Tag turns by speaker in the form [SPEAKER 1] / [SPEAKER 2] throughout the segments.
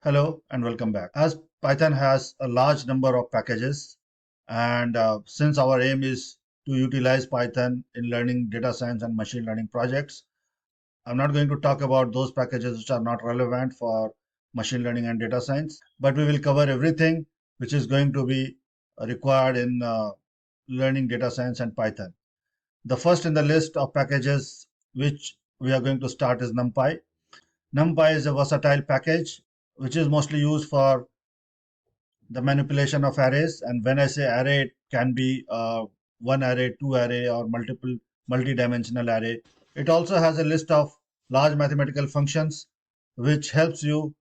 [SPEAKER 1] Hello and welcome back. As Python has a large number of packages, and since our aim is to utilize Python in learning data science and machine learning projects, I'm not going to talk about those packages which are not relevant for machine learning and data science, but we will cover everything which is going to be required in learning data science and Python. The first in the list of packages which we are going to start is NumPy. NumPy is a versatile package which is mostly used for the manipulation of arrays. And when I say array, it can be one array, two array, or multi-dimensional array. It also has a list of large mathematical functions which helps you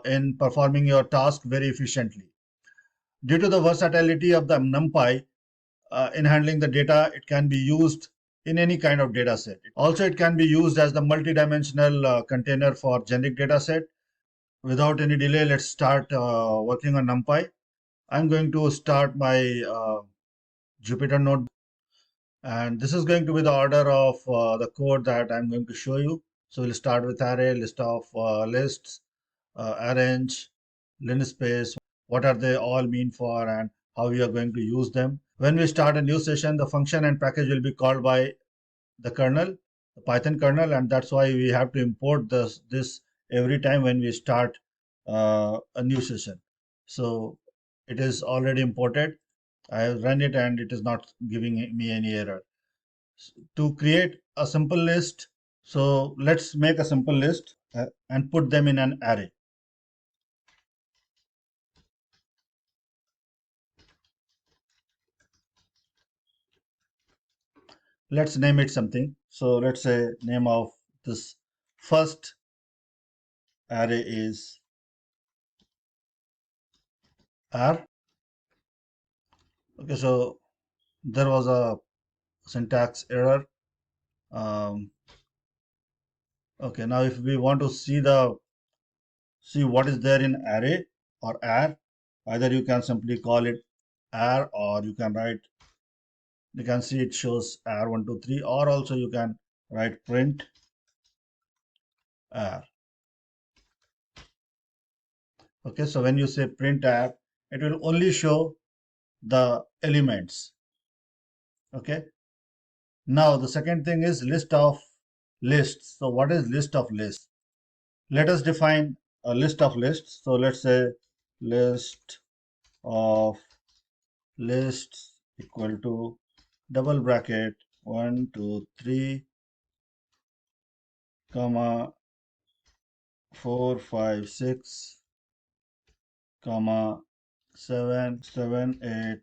[SPEAKER 1] in performing your task very efficiently. Due to the versatility of the NumPy in handling the data, it can be used in any kind of data set. Also, it can be used as the multi-dimensional container for generic data set. Without any delay, let's start working on NumPy. I'm going to start my Jupyter notebook, and this is going to be the order of the code that I'm going to show you. So we'll start with array, list of lists, arrange, linspace, what are they all mean for, and how we are going to use them. When we start a new session, the function and package will be called by the kernel, the Python kernel, and that's why we have to import this every time when we start a new session. So it is already imported. I have run it and it is not giving me any error. To create a simple list, so let's make a simple list and put them in an array. Let's name it something. So let's say name of this first array is R. Okay, so there was a syntax error. Um, okay, now if we want to see what is there in array or ar, either you can simply call it ar, or you can write, you can see it shows ar123, or also you can write print ar. Okay, so when you say print ar, it will only show the elements. Okay, now the second thing is list of lists. So what is list of lists? Let us define a list of lists. So let's say list of lists equal to double bracket 1 2 3 comma 4 5 6 comma 7 7 8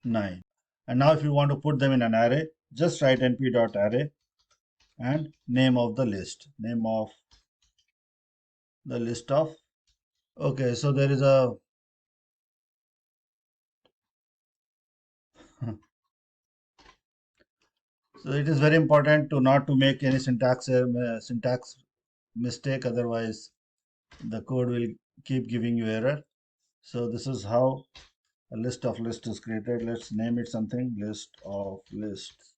[SPEAKER 1] 9. And now if you want to put them in an array, just write np.array and name of the list, name of the list of. Okay, so there is a so it is very important to not to make any syntax mistake, otherwise the code will keep giving you error. So this is how a list of lists is created. Let's name it something, list of lists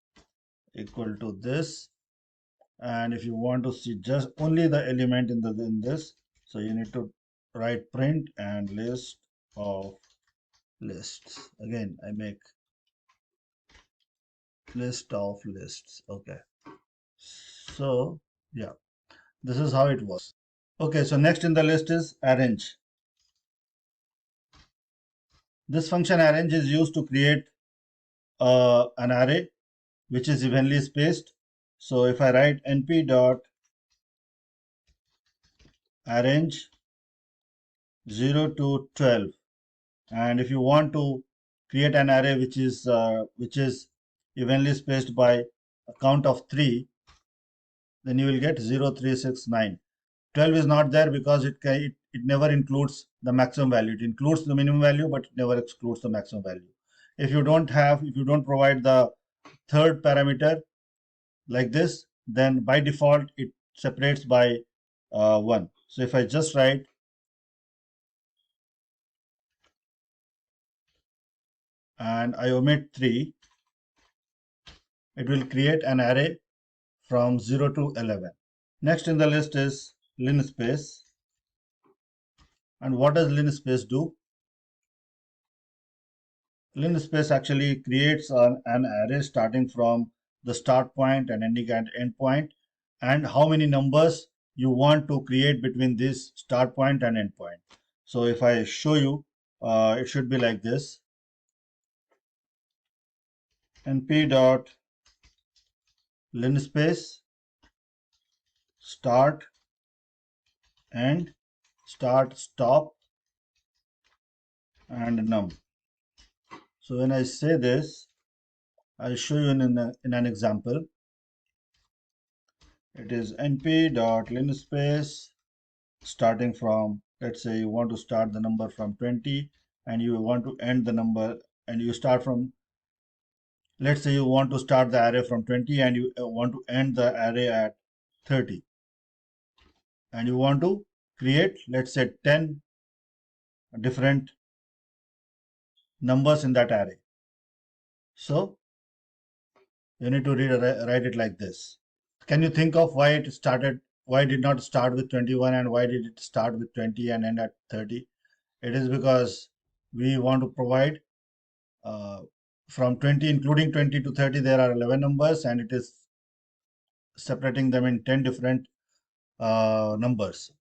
[SPEAKER 1] equal to this. And if you want to see just only the element in this, so you need to write print and list of lists. Again, I make list of lists. Okay, so yeah, this is how it works. Okay, so next in the list is arrange. This function arrange is used to create an array which is evenly spaced. So if I write np dot arrange 0 to 12, and if you want to create an array which is evenly spaced by a count of 3, then you will get 0 3 6 9. 12 is not there because it never includes the maximum value. It includes the minimum value, but it never excludes the maximum value. If you don't provide the third parameter like this, then by default it separates by 1. So if I just write and I omit 3, it will create an array from 0 to 11. Next in the list is linspace. And what does linspace do? Linspace actually creates an array starting from the start point and ending at end point, and how many numbers you want to create between this start point and end point. So if I show you, it should be like this: np dot linspace start end start stop and num. So when I say this, I'll show you in an example. It is np dot linspace starting from, let's say you want to start the number from 20 and you want to end the number, and you start from, let's say you want to start the array from 20 and you want to end the array at 30, and you want to create, let's say, 10 different numbers in that array. So you need to write it like this. Can you think of why it started, why it did not start with 21 and why did it start with 20 and end at 30? It is because we want to provide from 20, including 20 to 30, there are 11 numbers, and it is separating them in 10 different numbers.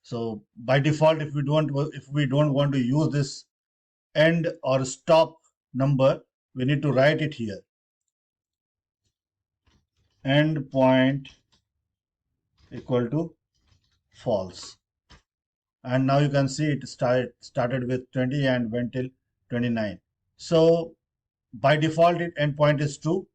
[SPEAKER 1] So by default, if we don't want to use this end or stop number, we need to write it here. End point equal to false. And now you can see it started with 20 and went till 29. So by default, endpoint is true.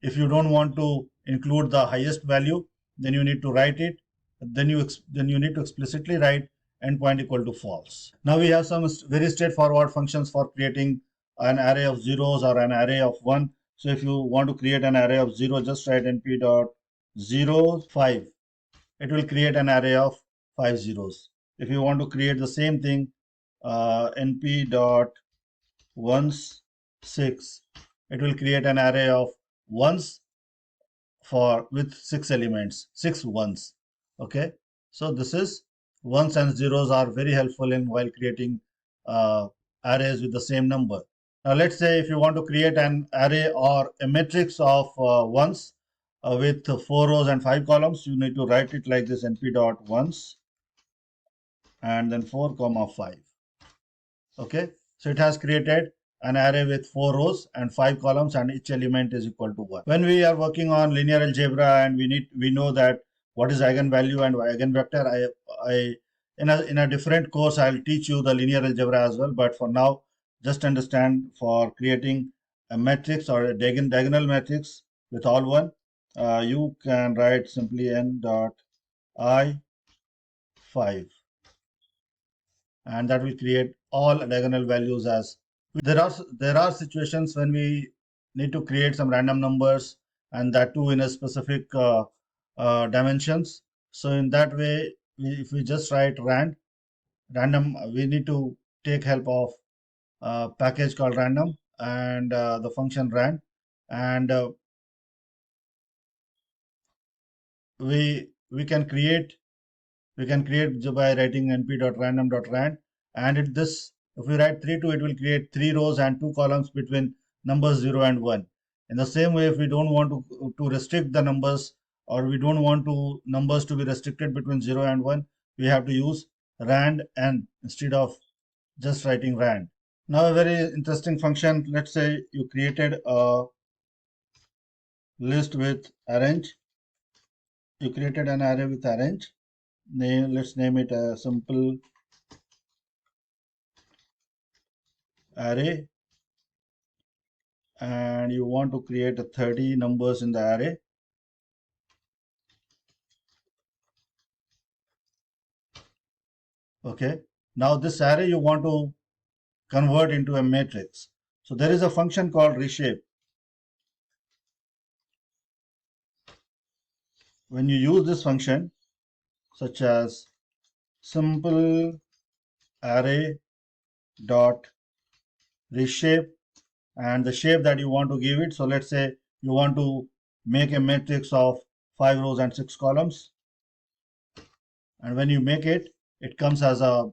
[SPEAKER 1] If you don't want to include the highest value, then you need to write it. Then you need to explicitly write endpoint equal to false. Now we have some very straightforward functions for creating an array of zeros or an array of 1. So if you want to create an array of 0, just write np dot 0 5. It will create an array of 5 zeros. If you want to create the same thing, np dot ones 6, it will create an array of ones with 6 elements, 6 ones. Okay, so this is ones and zeros are very helpful in while creating arrays with the same number. Now let's say if you want to create an array or a matrix of ones with 4 rows and 5 columns, you need to write it like this: np dot ones and then 4 comma 5. Okay, so it has created an array with 4 rows and 5 columns, and each element is equal to 1. When we are working on linear algebra and we know that what is eigenvalue and eigenvector, in a different course I'll teach you the linear algebra as well, but for now just understand, for creating a matrix or a diagonal matrix with all one, you can write simply n dot I 5, and that will create all diagonal values. As there are situations when we need to create some random numbers, and that too in a specific dimensions. So in that way, if we just write random, we need to take help of a package called random and the function rand, and we can create by writing np.random.rand, and if we write 3 2, it will create 3 rows and 2 columns between numbers 0 and 1. In the same way, if we don't want to restrict the numbers, or we don't want numbers to be restricted between 0 and 1, we have to use rand n instead of just writing rand. Now a very interesting function, let's say you created a list with arrange. You created an array with arrange. Let's name it a simple array, and you want to create 30 numbers in the array. Okay, now this array you want to convert into a matrix. So there is a function called reshape. When you use this function, such as simple array dot reshape, and the shape that you want to give it, so let's say you want to make a matrix of 5 rows and 6 columns, and when you make it, it comes as a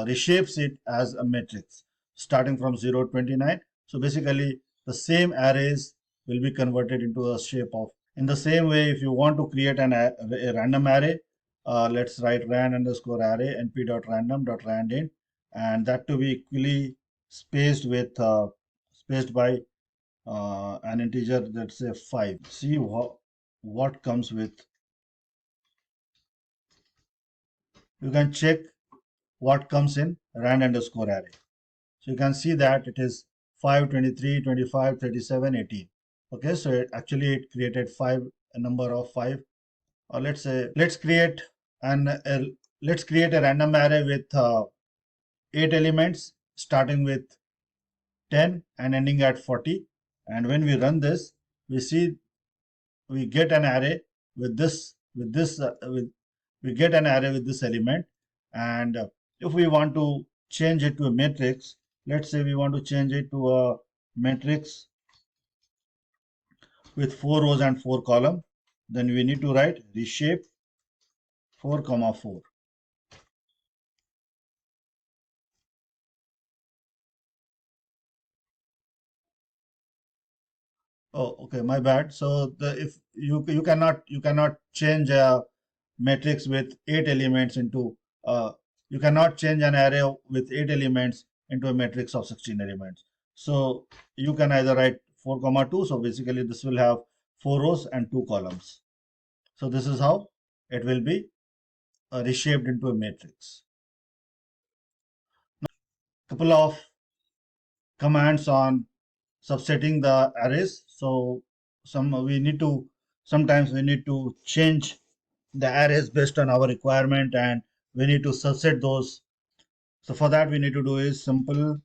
[SPEAKER 1] reshapes it as a matrix starting from 0 to 29. So basically the same arrays will be converted into a shape of. In the same way, if you want to create a random array, let's write rand underscore array np.random.randint, and that to be equally spaced with spaced by an integer, let's say 5. See what comes with. You can check what comes in rand underscore array. So you can see that it is 5, 23, 25, 37, 18. Okay, so it created a number of 5. Or let's say let's create a random array with 8 elements starting with 10 and ending at 40. And when we run this, we see we get an array with we get an array with this element. And if we want to change it to a matrix, let's say we want to change it to a matrix with 4 rows and 4 columns, then we need to write reshape 4 comma 4. Oh, okay, my bad. So if you cannot change a matrix with 8 elements into you cannot change an array with 8 elements into a matrix of 16 elements. So you can either write 4 comma 2. So basically this will have 4 rows and 2 columns. So this is how it will be reshaped into a matrix. Couple of commands on subsetting the arrays. So sometimes we need to change the arrays based on our requirement, and we need to subset those. So for that we need to do is simple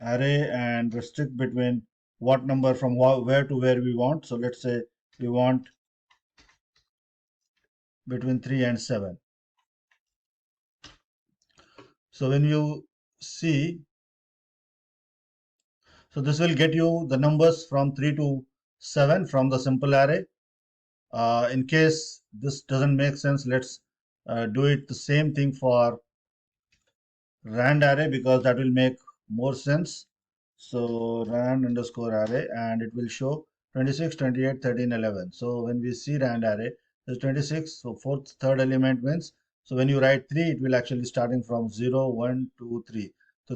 [SPEAKER 1] array and restrict between what number from where to where we want. So let's say we want between 3 and 7. So when you see, so this will get you the numbers from 3 to 7 from the simple array. In case this doesn't make sense, let's do it the same thing for rand array, because that will make more sense. So rand underscore array, and it will show 26, 28, 13, 11. So when we see rand array, there's 26. So third element wins. So when you write 3, it will actually starting from 0, 1, 2, 3. So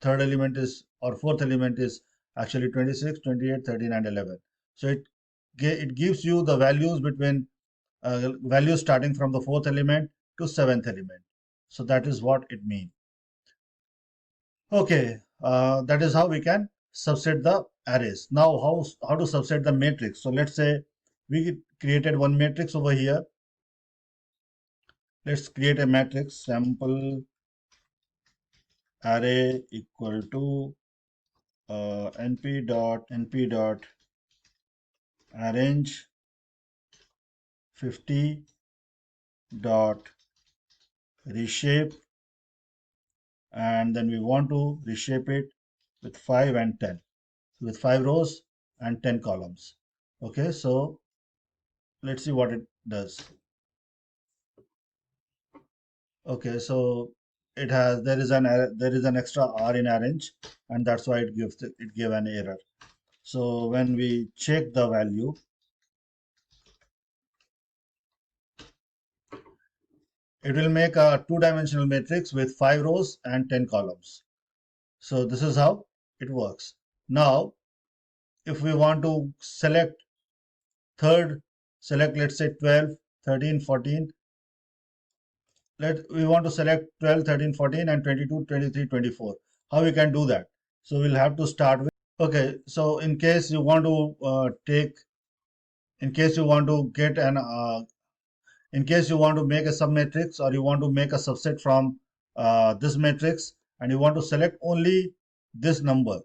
[SPEAKER 1] third element is, or fourth element is actually 26, 28, 13, and 11. So it gives you the values values starting from the fourth element to seventh element. So that is what it means. Okay, that is how we can subset the arrays. Now, how to subset the matrix? So let's say we created one matrix over here. Let's create a matrix sample array equal to np dot arrange 50 dot reshape, and then we want to reshape it with 5 and 10, with 5 rows and 10 columns. Okay, so let's see what it does. Okay, so there is an extra r in arrange, and that's why it gave an error. So when we check the value, it will make a 2-dimensional matrix with 5 rows and 10 columns. So this is how it works. Now, if we want to select let's say 12, 13, 14. We want to select 12, 13, 14, and 22, 23, 24. How we can do that? So we'll have to start with, okay, so in case you want to in case you want to get an, in case you want to make a submatrix, or you want to make a subset from this matrix, and you want to select only this number.